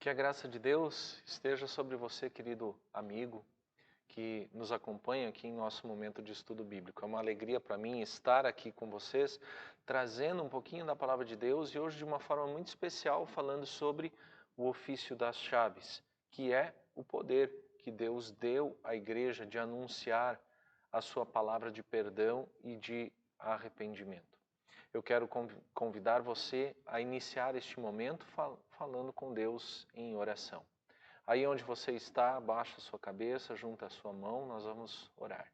Que a graça de Deus esteja sobre você, querido amigo, que nos acompanha aqui em nosso momento de estudo bíblico. É uma alegria para mim estar aqui com vocês, trazendo um pouquinho da palavra de Deus e hoje de uma forma muito especial falando sobre o ofício das chaves, que é o poder que Deus deu à igreja de anunciar a sua palavra de perdão e de arrependimento. Eu quero convidar você a iniciar este momento falando com Deus em oração. Aí onde você está, abaixa a sua cabeça, junta a sua mão, nós vamos orar.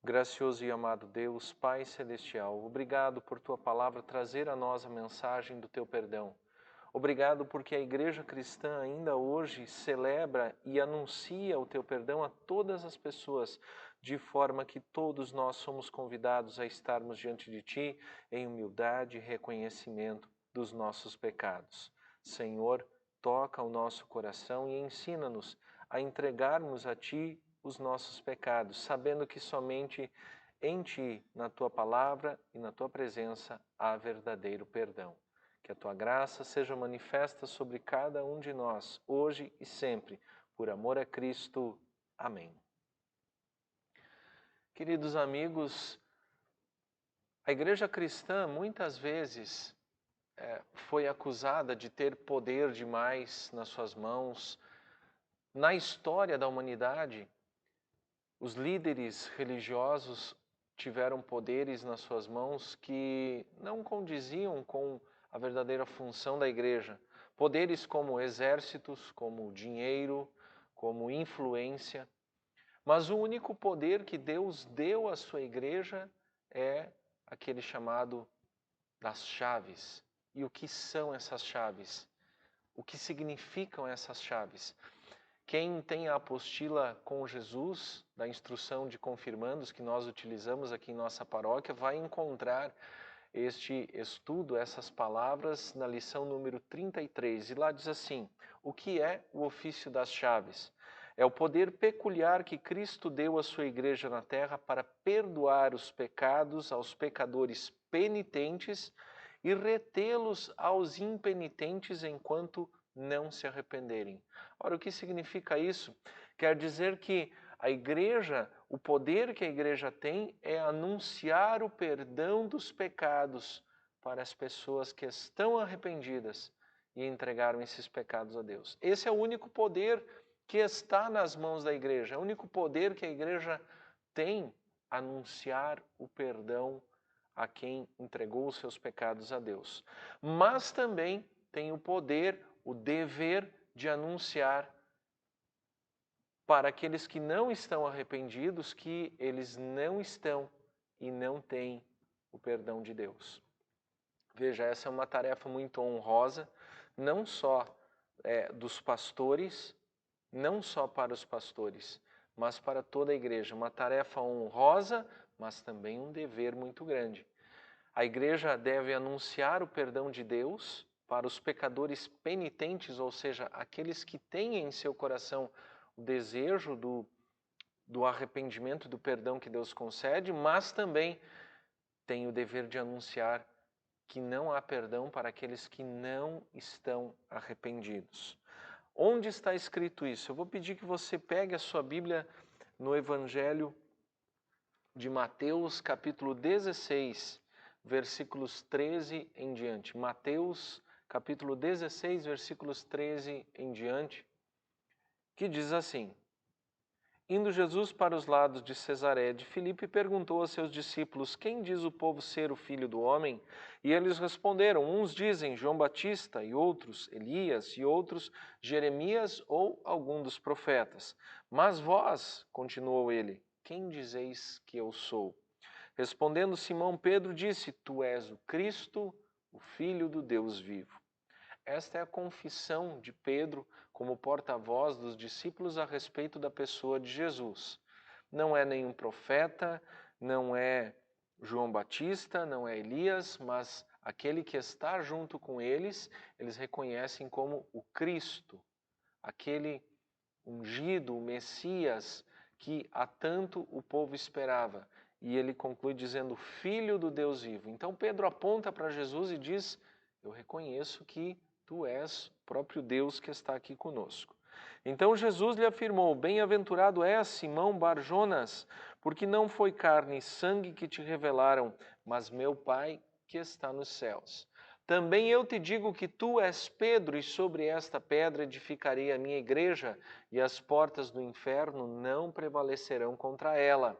Gracioso e amado Deus, Pai Celestial, obrigado por Tua palavra trazer a nós a mensagem do Teu perdão. Obrigado porque a Igreja Cristã ainda hoje celebra e anuncia o Teu perdão a todas as pessoas, de forma que todos nós somos convidados a estarmos diante de Ti em humildade e reconhecimento dos nossos pecados. Senhor, toca o nosso coração e ensina-nos a entregarmos a Ti os nossos pecados, sabendo que somente em Ti, na Tua palavra e na Tua presença, há verdadeiro perdão. Que a Tua graça seja manifesta sobre cada um de nós, hoje e sempre, por amor a Cristo. Amém. Queridos amigos, a Igreja Cristã muitas vezes foi acusada de ter poder demais nas suas mãos. Na história da humanidade, os líderes religiosos tiveram poderes nas suas mãos que não condiziam com a verdadeira função da igreja. Poderes como exércitos, como dinheiro, como influência. Mas o único poder que Deus deu à sua igreja é aquele chamado das chaves. E o que são essas chaves? O que significam essas chaves? Quem tem a apostila com Jesus, da instrução de confirmandos que nós utilizamos aqui em nossa paróquia, vai encontrar este estudo, essas palavras, na lição número 33. E lá diz assim: o que é o ofício das chaves? É o poder peculiar que Cristo deu à sua igreja na terra para perdoar os pecados aos pecadores penitentes e retê-los aos impenitentes enquanto não se arrependerem. Ora, o que significa isso? Quer dizer que a igreja, o poder que a igreja tem é anunciar o perdão dos pecados para as pessoas que estão arrependidas e entregaram esses pecados a Deus. Esse é o único poder que está nas mãos da igreja, é o único poder que a igreja tem, anunciar o perdão a quem entregou os seus pecados a Deus. Mas também tem o poder, o dever de anunciar para aqueles que não estão arrependidos que eles não estão e não têm o perdão de Deus. Veja, essa é uma tarefa muito honrosa, não só dos pastores, não só para os pastores, mas para toda a igreja. Uma tarefa honrosa, mas também um dever muito grande. A igreja deve anunciar o perdão de Deus para os pecadores penitentes, ou seja, aqueles que têm em seu coração o desejo do arrependimento, do perdão que Deus concede, mas também tem o dever de anunciar que não há perdão para aqueles que não estão arrependidos. Onde está escrito isso? Eu vou pedir que você pegue a sua Bíblia no Evangelho de Mateus, capítulo 16, versículos 13 em diante. Mateus, capítulo 16, versículos 13 em diante, que diz assim: Indo Jesus para os lados de Cesaré de Filipe, perguntou a seus discípulos: Quem diz o povo ser o Filho do Homem? E eles responderam: Uns dizem João Batista, e outros Elias, e outros Jeremias ou algum dos profetas. Mas vós, continuou ele, quem dizeis que eu sou? Respondendo Simão Pedro, disse: Tu és o Cristo, o Filho do Deus vivo. Esta é a confissão de Pedro como porta-voz dos discípulos a respeito da pessoa de Jesus. Não é nenhum profeta, não é João Batista, não é Elias, mas aquele que está junto com eles, eles reconhecem como o Cristo, aquele ungido, o Messias, que há tanto o povo esperava. E ele conclui dizendo, Filho do Deus vivo. Então Pedro aponta para Jesus e diz, eu reconheço que Tu és o próprio Deus que está aqui conosco. Então Jesus lhe afirmou: Bem-aventurado és, Simão Barjonas, porque não foi carne e sangue que te revelaram, mas meu Pai que está nos céus. Também eu te digo que tu és Pedro, e sobre esta pedra edificarei a minha igreja, e as portas do inferno não prevalecerão contra ela.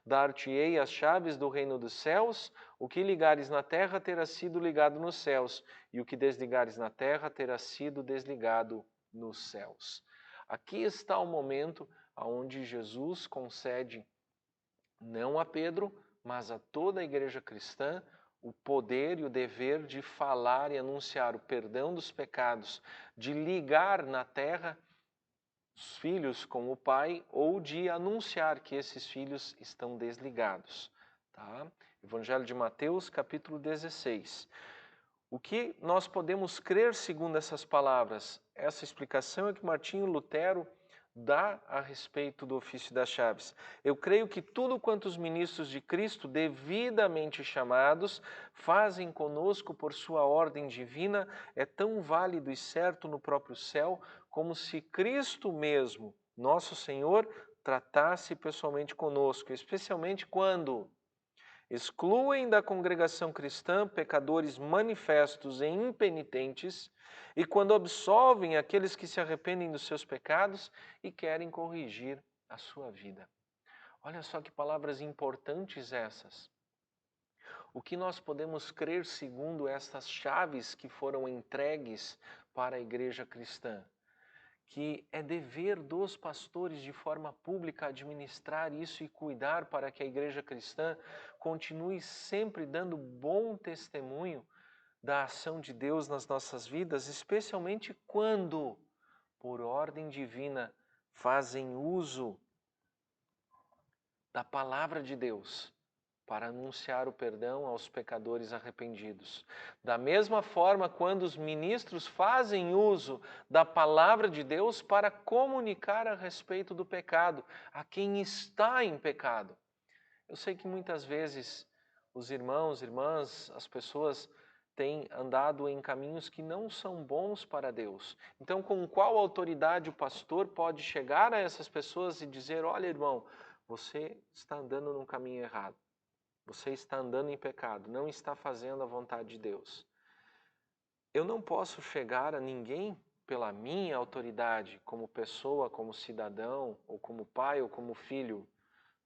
Dar-te-ei as chaves do reino dos céus, o que ligares na terra terá sido ligado nos céus, e o que desligares na terra terá sido desligado nos céus. Aqui está o momento onde Jesus concede, não a Pedro, mas a toda a igreja cristã, o poder e o dever de falar e anunciar o perdão dos pecados, de ligar na terra os filhos com o Pai ou de anunciar que esses filhos estão desligados. Tá? Evangelho de Mateus, capítulo 16. O que nós podemos crer segundo essas palavras? Essa explicação é que Martinho Lutero dá a respeito do ofício das chaves. Eu creio que tudo quanto os ministros de Cristo, devidamente chamados, fazem conosco por sua ordem divina, é tão válido e certo no próprio céu, como se Cristo mesmo, nosso Senhor, tratasse pessoalmente conosco, especialmente quando excluem da congregação cristã pecadores manifestos e impenitentes, e quando absolvem aqueles que se arrependem dos seus pecados e querem corrigir a sua vida. Olha só que palavras importantes essas. O que nós podemos crer segundo estas chaves que foram entregues para a igreja cristã? Que é dever dos pastores de forma pública administrar isso e cuidar para que a igreja cristã continue sempre dando bom testemunho da ação de Deus nas nossas vidas, especialmente quando, por ordem divina, fazem uso da palavra de Deus para anunciar o perdão aos pecadores arrependidos. Da mesma forma, quando os ministros fazem uso da palavra de Deus para comunicar a respeito do pecado, a quem está em pecado. Eu sei que muitas vezes os irmãos, irmãs, as pessoas têm andado em caminhos que não são bons para Deus. Então, com qual autoridade o pastor pode chegar a essas pessoas e dizer: olha, irmão, você está andando num caminho errado. Você está andando em pecado, não está fazendo a vontade de Deus. Eu não posso chegar a ninguém pela minha autoridade, como pessoa, como cidadão, ou como pai, ou como filho,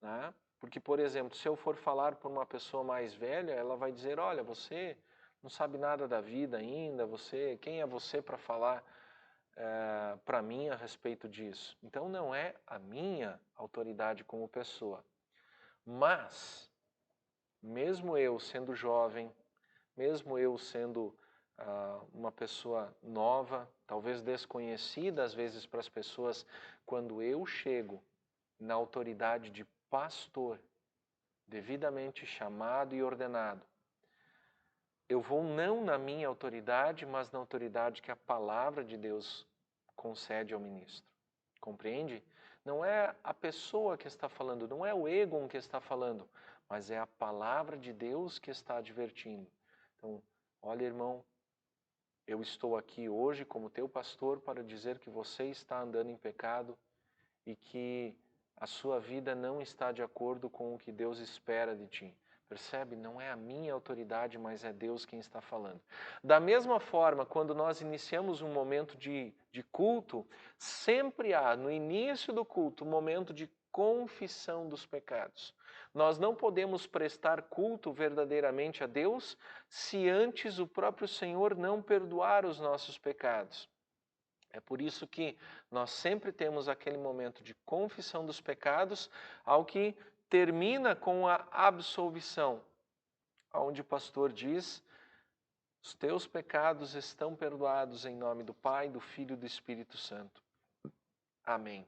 né? Porque, por exemplo, se eu for falar para uma pessoa mais velha, ela vai dizer: olha, você não sabe nada da vida ainda, quem é você para falar para mim a respeito disso? Então não é a minha autoridade como pessoa. Mas mesmo eu sendo jovem, mesmo eu sendo uma pessoa nova, talvez desconhecida às vezes para as pessoas, quando eu chego na autoridade de pastor, devidamente chamado e ordenado, eu vou não na minha autoridade, mas na autoridade que a palavra de Deus concede ao ministro. Compreende? Não é a pessoa que está falando, não é o ego que está falando, mas é a palavra de Deus que está advertindo. Então, olha, irmão, eu estou aqui hoje como teu pastor para dizer que você está andando em pecado e que a sua vida não está de acordo com o que Deus espera de ti. Percebe? Não é a minha autoridade, mas é Deus quem está falando. Da mesma forma, quando nós iniciamos um momento de culto, sempre há, no início do culto, um momento de confissão dos pecados. Nós não podemos prestar culto verdadeiramente a Deus se antes o próprio Senhor não perdoar os nossos pecados. É por isso que nós sempre temos aquele momento de confissão dos pecados, ao que termina com a absolvição, onde o pastor diz: os teus pecados estão perdoados em nome do Pai, do Filho e do Espírito Santo. Amém.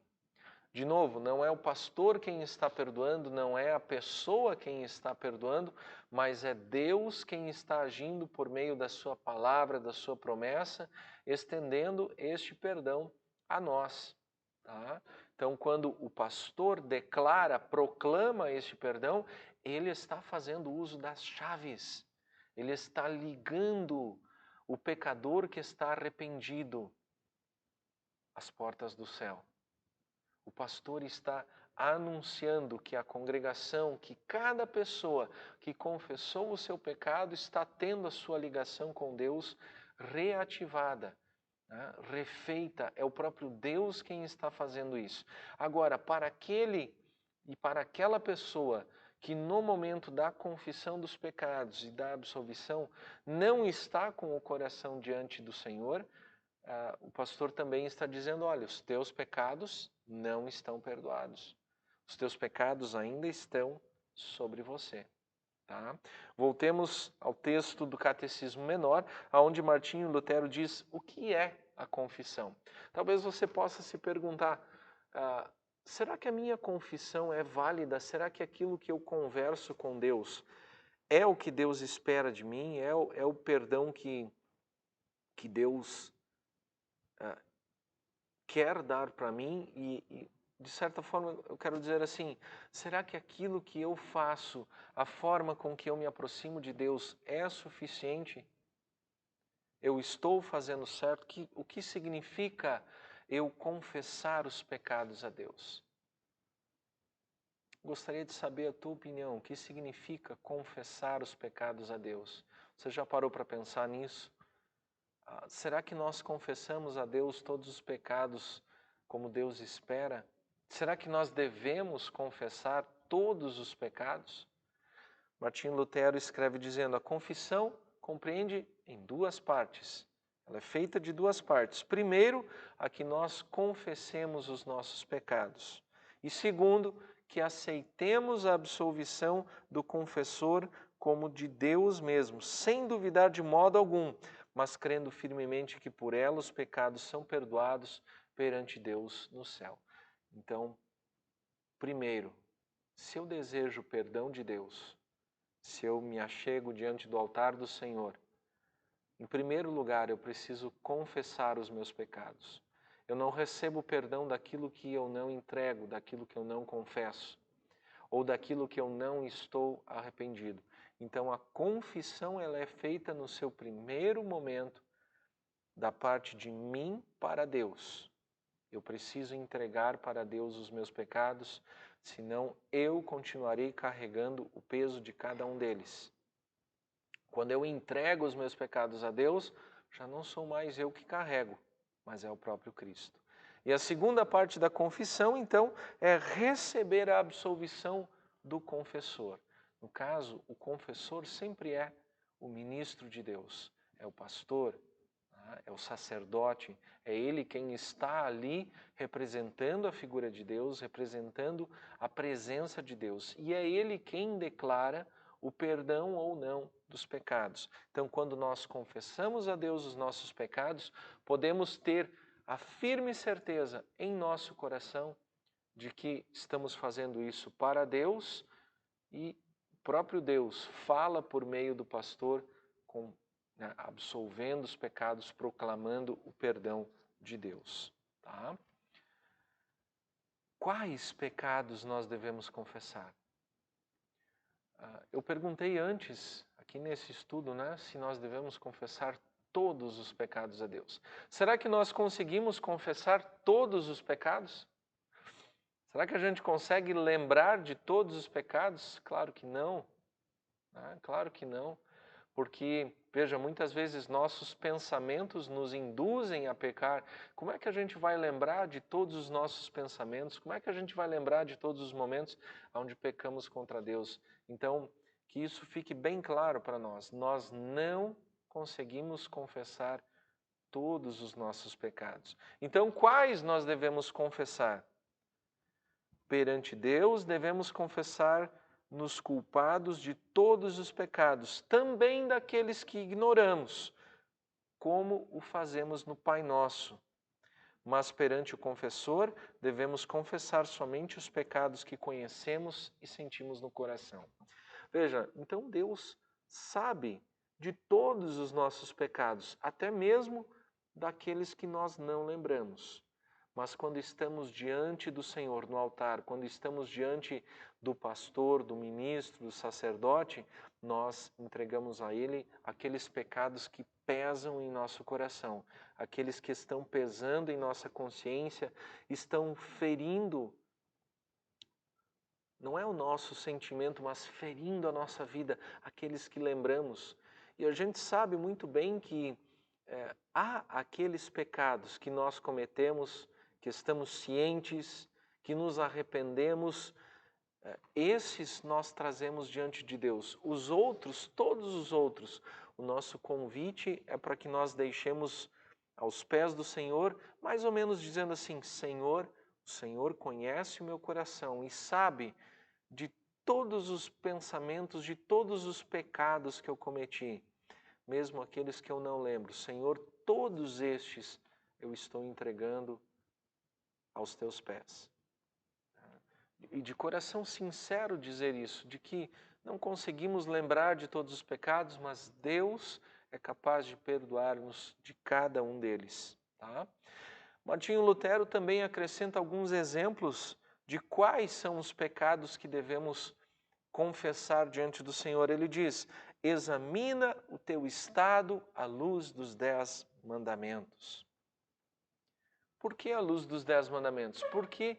De novo, não é o pastor quem está perdoando, não é a pessoa quem está perdoando, mas é Deus quem está agindo por meio da sua palavra, da sua promessa, estendendo este perdão a nós. Tá? Então, quando o pastor declara, proclama este perdão, ele está fazendo uso das chaves, ele está ligando o pecador que está arrependido às portas do céu. O pastor está anunciando que a congregação, que cada pessoa que confessou o seu pecado está tendo a sua ligação com Deus reativada, né? Refeita. É o próprio Deus quem está fazendo isso. Agora, para aquele e para aquela pessoa que no momento da confissão dos pecados e da absolvição não está com o coração diante do Senhor, o pastor também está dizendo, olha, os teus pecados não estão perdoados. Os teus pecados ainda estão sobre você. Tá? Voltemos ao texto do Catecismo Menor, onde Martinho Lutero diz o que é a confissão. Talvez você possa se perguntar, será que a minha confissão é válida? Será que aquilo que eu converso com Deus é o que Deus espera de mim? É o perdão que Deus quer dar para mim? E, de certa forma, eu quero dizer assim, será que aquilo que eu faço, a forma com que eu me aproximo de Deus é suficiente? Eu estou fazendo certo? O que significa eu confessar os pecados a Deus? Gostaria de saber a tua opinião. O que significa confessar os pecados a Deus? Você já parou para pensar nisso? Será que nós confessamos a Deus todos os pecados como Deus espera? Será que nós devemos confessar todos os pecados? Martinho Lutero escreve dizendo, a confissão compreende em duas partes. Ela é feita de duas partes. Primeiro, a que nós confessemos os nossos pecados. E segundo, que aceitemos a absolvição do confessor como de Deus mesmo, sem duvidar de modo algum, mas crendo firmemente que por ela os pecados são perdoados perante Deus no céu. Então, primeiro, se eu desejo o perdão de Deus, se eu me achego diante do altar do Senhor, em primeiro lugar eu preciso confessar os meus pecados. Eu não recebo o perdão daquilo que eu não entrego, daquilo que eu não confesso, ou daquilo que eu não estou arrependido. Então a confissão ela é feita no seu primeiro momento da parte de mim para Deus. Eu preciso entregar para Deus os meus pecados, senão eu continuarei carregando o peso de cada um deles. Quando eu entrego os meus pecados a Deus, já não sou mais eu que carrego, mas é o próprio Cristo. E a segunda parte da confissão, então, é receber a absolvição do confessor. No caso, o confessor sempre é o ministro de Deus, é o pastor, é o sacerdote, é ele quem está ali representando a figura de Deus, representando a presença de Deus. E é ele quem declara o perdão ou não dos pecados. Então, quando nós confessamos a Deus os nossos pecados, podemos ter a firme certeza em nosso coração de que estamos fazendo isso para Deus e o próprio Deus fala por meio do pastor absolvendo os pecados, proclamando o perdão de Deus. Tá? Quais pecados nós devemos confessar? Eu perguntei antes, aqui nesse estudo, se nós devemos confessar todos os pecados a Deus. Será que nós conseguimos confessar todos os pecados? Será que a gente consegue lembrar de todos os pecados? Claro que não. Claro que não. Porque, veja, muitas vezes nossos pensamentos nos induzem a pecar. Como é que a gente vai lembrar de todos os nossos pensamentos? Como é que a gente vai lembrar de todos os momentos onde pecamos contra Deus? Então, que isso fique bem claro para nós. Nós não conseguimos confessar todos os nossos pecados. Então, quais nós devemos confessar? Perante Deus, devemos confessar nos culpados de todos os pecados, também daqueles que ignoramos, como o fazemos no Pai Nosso. Mas perante o confessor, devemos confessar somente os pecados que conhecemos e sentimos no coração. Veja, então Deus sabe de todos os nossos pecados, até mesmo daqueles que nós não lembramos. Mas quando estamos diante do Senhor no altar, quando estamos diante do pastor, do ministro, do sacerdote, nós entregamos a Ele aqueles pecados que pesam em nosso coração, aqueles que estão pesando em nossa consciência, estão ferindo, não é o nosso sentimento, mas ferindo a nossa vida, aqueles que lembramos. E a gente sabe muito bem que há aqueles pecados que nós cometemos, que estamos cientes, que nos arrependemos, esses nós trazemos diante de Deus. Os outros, todos os outros, o nosso convite é para que nós deixemos aos pés do Senhor, mais ou menos dizendo assim: Senhor, o Senhor conhece o meu coração e sabe de todos os pensamentos, de todos os pecados que eu cometi, mesmo aqueles que eu não lembro. Senhor, todos estes eu estou entregando aos teus pés. E de coração sincero dizer isso, de que não conseguimos lembrar de todos os pecados, mas Deus é capaz de perdoar-nos de cada um deles. Tá? Martinho Lutero também acrescenta alguns exemplos de quais são os pecados que devemos confessar diante do Senhor. Ele diz: examina o teu estado à luz dos 10 mandamentos. Por que à luz dos 10 mandamentos? Porque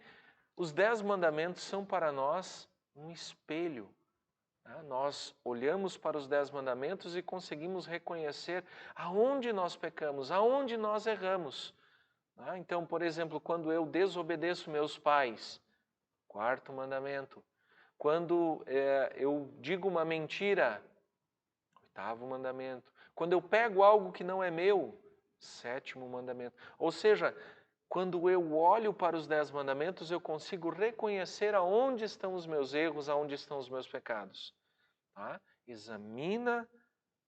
os 10 mandamentos são para nós um espelho. Nós olhamos para os 10 mandamentos e conseguimos reconhecer aonde nós pecamos, aonde nós erramos. Então, por exemplo, quando eu desobedeço meus pais, 4º mandamento. Quando eu digo uma mentira, 8º mandamento. Quando eu pego algo que não é meu, 7º mandamento. Ou seja, quando eu olho para os 10 mandamentos, eu consigo reconhecer aonde estão os meus erros, aonde estão os meus pecados. Tá? Examina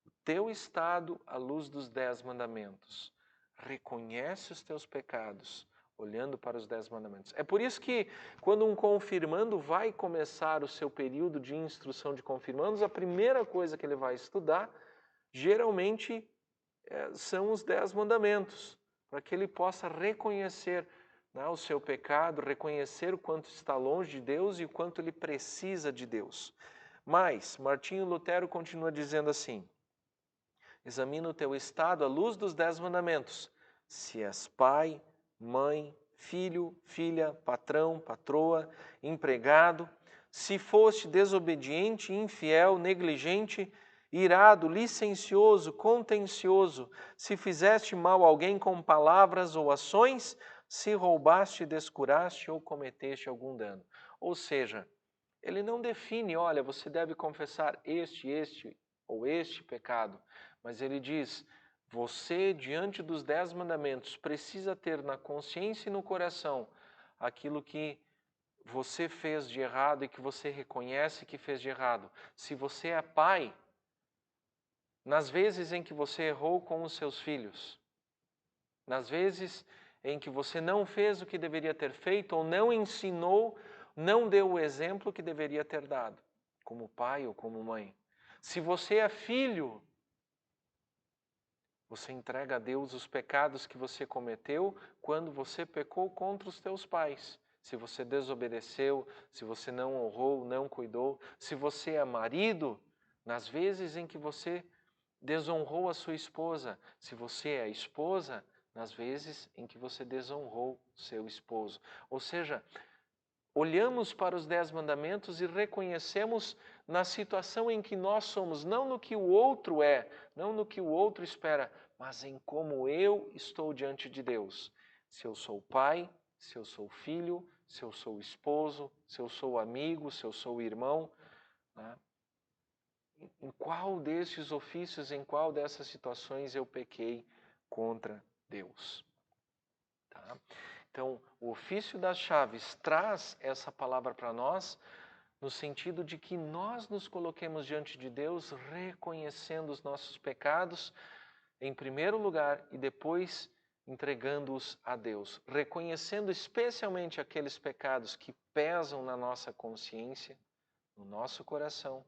o teu estado à luz dos 10 mandamentos. Reconhece os teus pecados, olhando para os 10 mandamentos. É por isso que, quando um confirmando vai começar o seu período de instrução de confirmandos, a primeira coisa que ele vai estudar, geralmente, são os 10 mandamentos, para que ele possa reconhecer o seu pecado, reconhecer o quanto está longe de Deus e o quanto ele precisa de Deus. Mas, Martinho Lutero continua dizendo assim: examina o teu estado à luz dos 10 mandamentos. Se és pai, mãe, filho, filha, patrão, patroa, empregado, se foste desobediente, infiel, negligente, irado, licencioso, contencioso, se fizeste mal a alguém com palavras ou ações, se roubaste, descuraste ou cometeste algum dano. Ou seja, ele não define, olha, você deve confessar este ou este pecado, mas ele diz, você, diante dos 10 mandamentos, precisa ter na consciência e no coração aquilo que você fez de errado e que você reconhece que fez de errado. Se você é pai, nas vezes em que você errou com os seus filhos, nas vezes em que você não fez o que deveria ter feito ou não ensinou, não deu o exemplo que deveria ter dado, como pai ou como mãe. Se você é filho, você entrega a Deus os pecados que você cometeu quando você pecou contra os teus pais. Se você desobedeceu, se você não honrou, não cuidou. Se você é marido, nas vezes em que você desonrou a sua esposa. Se você é esposa, nas vezes em que você desonrou seu esposo. Ou seja, olhamos para os 10 mandamentos e reconhecemos na situação em que nós somos, não no que o outro é, não no que o outro espera, mas em como eu estou diante de Deus. Se eu sou pai, se eu sou filho, se eu sou esposo, se eu sou amigo, se eu sou irmão, né? Em qual desses ofícios, em qual dessas situações eu pequei contra Deus? Tá? Então, o ofício das chaves traz essa palavra para nós no sentido de que nós nos coloquemos diante de Deus reconhecendo os nossos pecados em primeiro lugar e depois entregando-os a Deus, reconhecendo especialmente aqueles pecados que pesam na nossa consciência, no nosso coração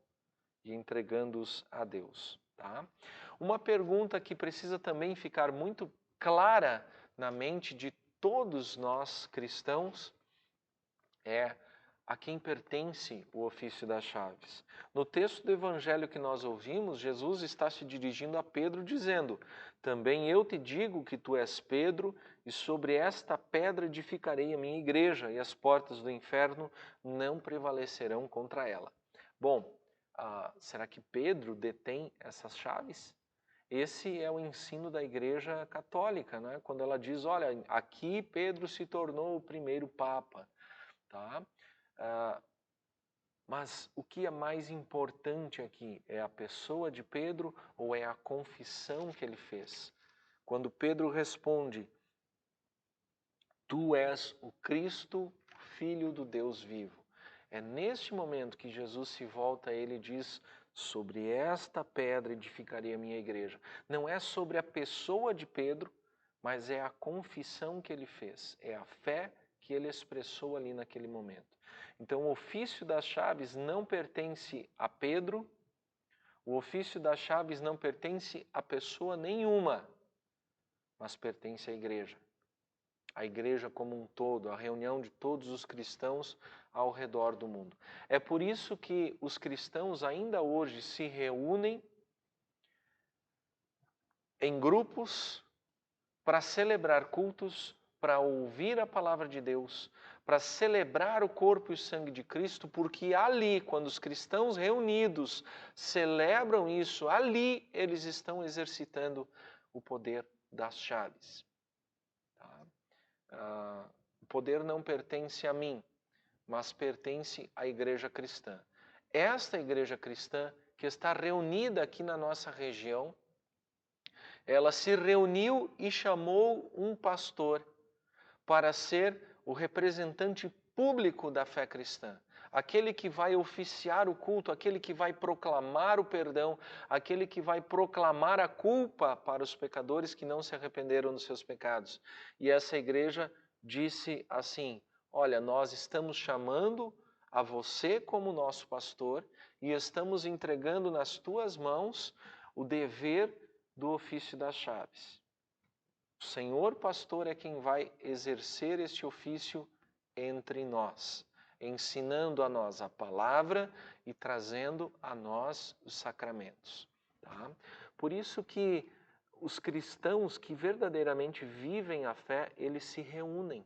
e entregando-os a Deus. Tá? Uma pergunta que precisa também ficar muito clara na mente de todos nós cristãos, é a quem pertence o ofício das chaves. No texto do evangelho que nós ouvimos, Jesus está se dirigindo a Pedro dizendo: também eu te digo que tu és Pedro, e sobre esta pedra edificarei a minha igreja, e as portas do inferno não prevalecerão contra ela. Bom, será que Pedro detém essas chaves? Esse é o ensino da Igreja Católica, né? Quando ela diz, olha, aqui Pedro se tornou o primeiro Papa. Tá? Mas o que é mais importante aqui? É a pessoa de Pedro ou é a confissão que ele fez? Quando Pedro responde, tu és o Cristo, Filho do Deus vivo. É neste momento que Jesus se volta a ele e diz, sobre esta pedra edificarei a minha igreja. Não é sobre a pessoa de Pedro, mas é a confissão que ele fez, é a fé que ele expressou ali naquele momento. Então, o ofício das chaves não pertence a Pedro, o ofício das chaves não pertence a pessoa nenhuma, mas pertence à igreja. A igreja como um todo, a reunião de todos os cristãos ao redor do mundo. É por isso que os cristãos ainda hoje se reúnem em grupos para celebrar cultos, para ouvir a palavra de Deus, para celebrar o corpo e o sangue de Cristo, porque ali, quando os cristãos reunidos celebram isso, ali eles estão exercitando o poder das chaves. Tá? O poder não pertence a mim, mas pertence à igreja cristã. Esta igreja cristã que está reunida aqui na nossa região, ela se reuniu e chamou um pastor para ser o representante público da fé cristã. Aquele que vai oficiar o culto, aquele que vai proclamar o perdão, aquele que vai proclamar a culpa para os pecadores que não se arrependeram dos seus pecados. E essa igreja disse assim, olha, nós estamos chamando a você como nosso pastor e estamos entregando nas tuas mãos o dever do ofício das chaves. O Senhor pastor é quem vai exercer este ofício entre nós, ensinando a nós a palavra e trazendo a nós os sacramentos. Tá? Por isso que os cristãos que verdadeiramente vivem a fé, eles se reúnem.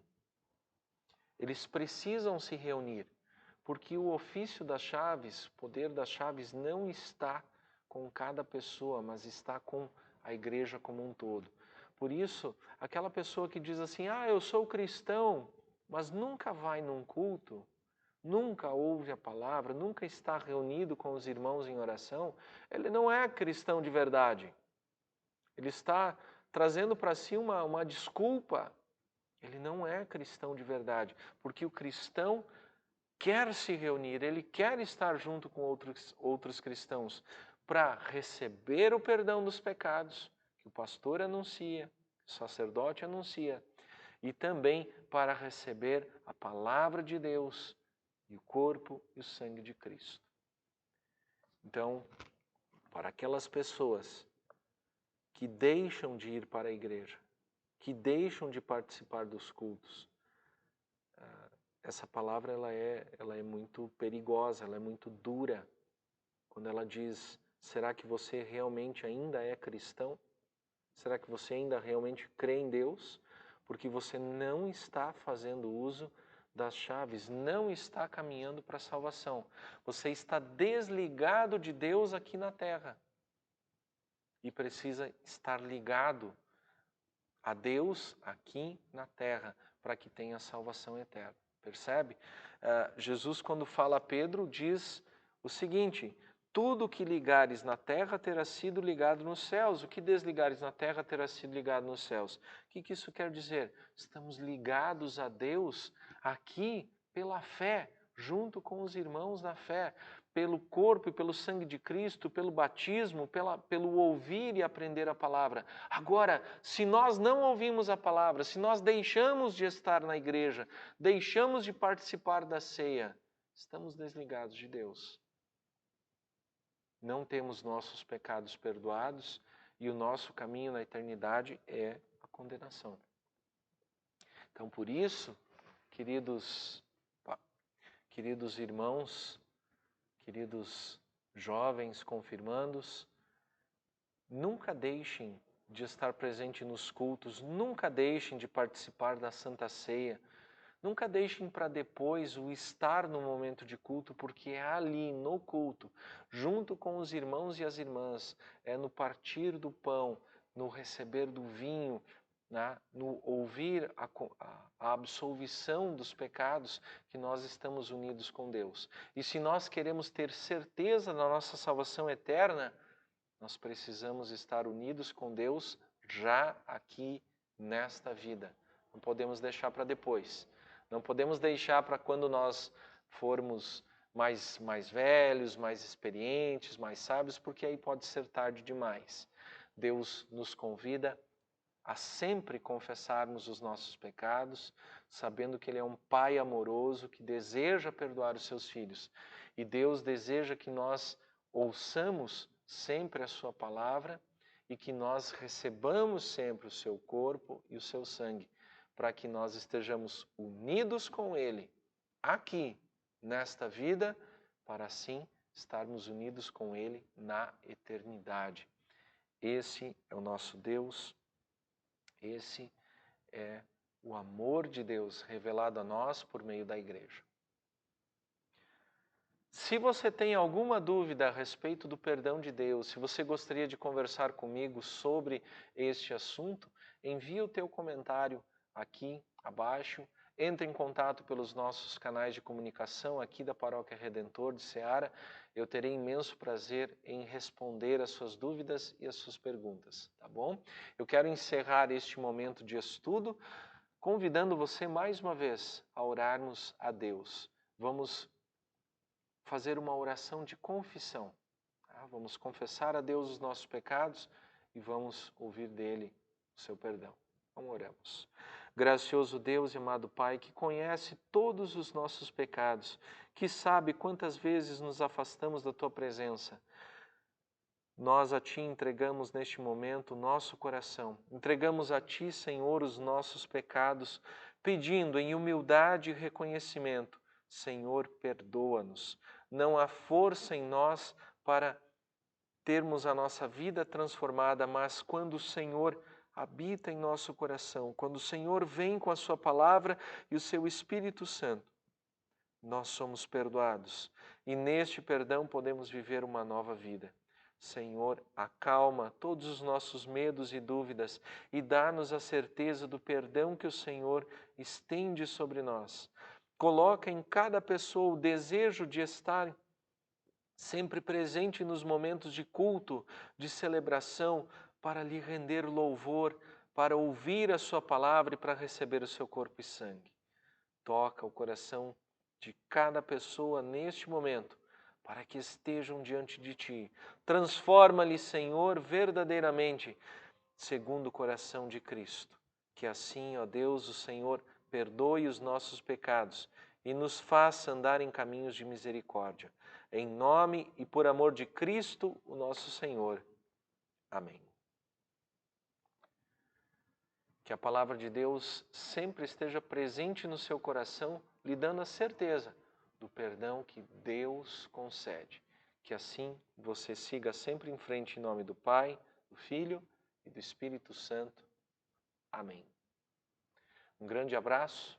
Eles precisam se reunir, porque o ofício das chaves, o poder das chaves não está com cada pessoa, mas está com a igreja como um todo. Por isso, aquela pessoa que diz assim, eu sou cristão, mas nunca vai num culto, nunca ouve a palavra, nunca está reunido com os irmãos em oração, ele não é cristão de verdade. Ele está trazendo para si uma desculpa. Ele não é cristão de verdade, porque o cristão quer se reunir, ele quer estar junto com outros cristãos para receber o perdão dos pecados, que o pastor anuncia, que o sacerdote anuncia, e também para receber a palavra de Deus e o corpo e o sangue de Cristo. Então, para aquelas pessoas que deixam de ir para a igreja, que deixam de participar dos cultos, essa palavra ela é muito perigosa, ela é muito dura. Quando ela diz, será que você realmente ainda é cristão? Será que você ainda realmente crê em Deus? Porque você não está fazendo uso das chaves, não está caminhando para a salvação. Você está desligado de Deus aqui na terra. E precisa estar ligado a Deus aqui na terra, para que tenha salvação eterna. Percebe? Jesus, quando fala a Pedro, diz o seguinte, tudo que ligares na terra terá sido ligado nos céus, o que desligares na terra terá sido ligado nos céus. O que isso quer dizer? Estamos ligados a Deus aqui pela fé, junto com os irmãos na fé, pelo corpo e pelo sangue de Cristo, pelo batismo, pelo ouvir e aprender a palavra. Agora, se nós não ouvimos a palavra, se nós deixamos de estar na igreja, deixamos de participar da ceia, estamos desligados de Deus. Não temos nossos pecados perdoados e o nosso caminho na eternidade é a condenação. Então, por isso, queridos irmãos, queridos jovens confirmandos, nunca deixem de estar presente nos cultos, nunca deixem de participar da Santa Ceia, nunca deixem para depois o estar no momento de culto, porque é ali, no culto, junto com os irmãos e as irmãs, é no partir do pão, no receber do vinho, né, no ouvir a absolvição dos pecados, que nós estamos unidos com Deus. E se nós queremos ter certeza da nossa salvação eterna, nós precisamos estar unidos com Deus já aqui nesta vida. Não podemos deixar para depois. Não podemos deixar para quando nós formos mais velhos, mais experientes, mais sábios, porque aí pode ser tarde demais. Deus nos convida a sempre confessarmos os nossos pecados, sabendo que Ele é um Pai amoroso que deseja perdoar os seus filhos. E Deus deseja que nós ouçamos sempre a sua palavra e que nós recebamos sempre o seu corpo e o seu sangue, para que nós estejamos unidos com Ele aqui, nesta vida, para assim estarmos unidos com Ele na eternidade. Esse é o nosso Deus, esse é o amor de Deus revelado a nós por meio da igreja. Se você tem alguma dúvida a respeito do perdão de Deus, se você gostaria de conversar comigo sobre este assunto, envie o teu comentário aqui abaixo, entre em contato pelos nossos canais de comunicação aqui da Paróquia Redentor de Ceará. Eu terei imenso prazer em responder as suas dúvidas e as suas perguntas, tá bom? Eu quero encerrar este momento de estudo convidando você mais uma vez a orarmos a Deus. Vamos fazer uma oração de confissão. Tá? Vamos confessar a Deus os nossos pecados e vamos ouvir dele o seu perdão. Então oramos. Gracioso Deus e amado Pai, que conhece todos os nossos pecados, que sabe quantas vezes nos afastamos da Tua presença, nós a Ti entregamos neste momento o nosso coração. Entregamos a Ti, Senhor, os nossos pecados, pedindo em humildade e reconhecimento: Senhor, perdoa-nos. Não há força em nós para termos a nossa vida transformada, mas quando o Senhor habita em nosso coração, quando o Senhor vem com a Sua palavra e o Seu Espírito Santo, nós somos perdoados e neste perdão podemos viver uma nova vida. Senhor, acalma todos os nossos medos e dúvidas e dá-nos a certeza do perdão que o Senhor estende sobre nós. Coloca em cada pessoa o desejo de estar sempre presente nos momentos de culto, de celebração, para lhe render louvor, para ouvir a sua palavra e para receber o seu corpo e sangue. Toca o coração de cada pessoa neste momento, para que estejam diante de Ti. Transforma-lhe, Senhor, verdadeiramente, segundo o coração de Cristo. Que assim, ó Deus, o Senhor, perdoe os nossos pecados e nos faça andar em caminhos de misericórdia. Em nome e por amor de Cristo, o nosso Senhor. Amém. Que a palavra de Deus sempre esteja presente no seu coração, lhe dando a certeza do perdão que Deus concede. Que assim você siga sempre em frente em nome do Pai, do Filho e do Espírito Santo. Amém. Um grande abraço.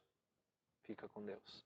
Fica com Deus.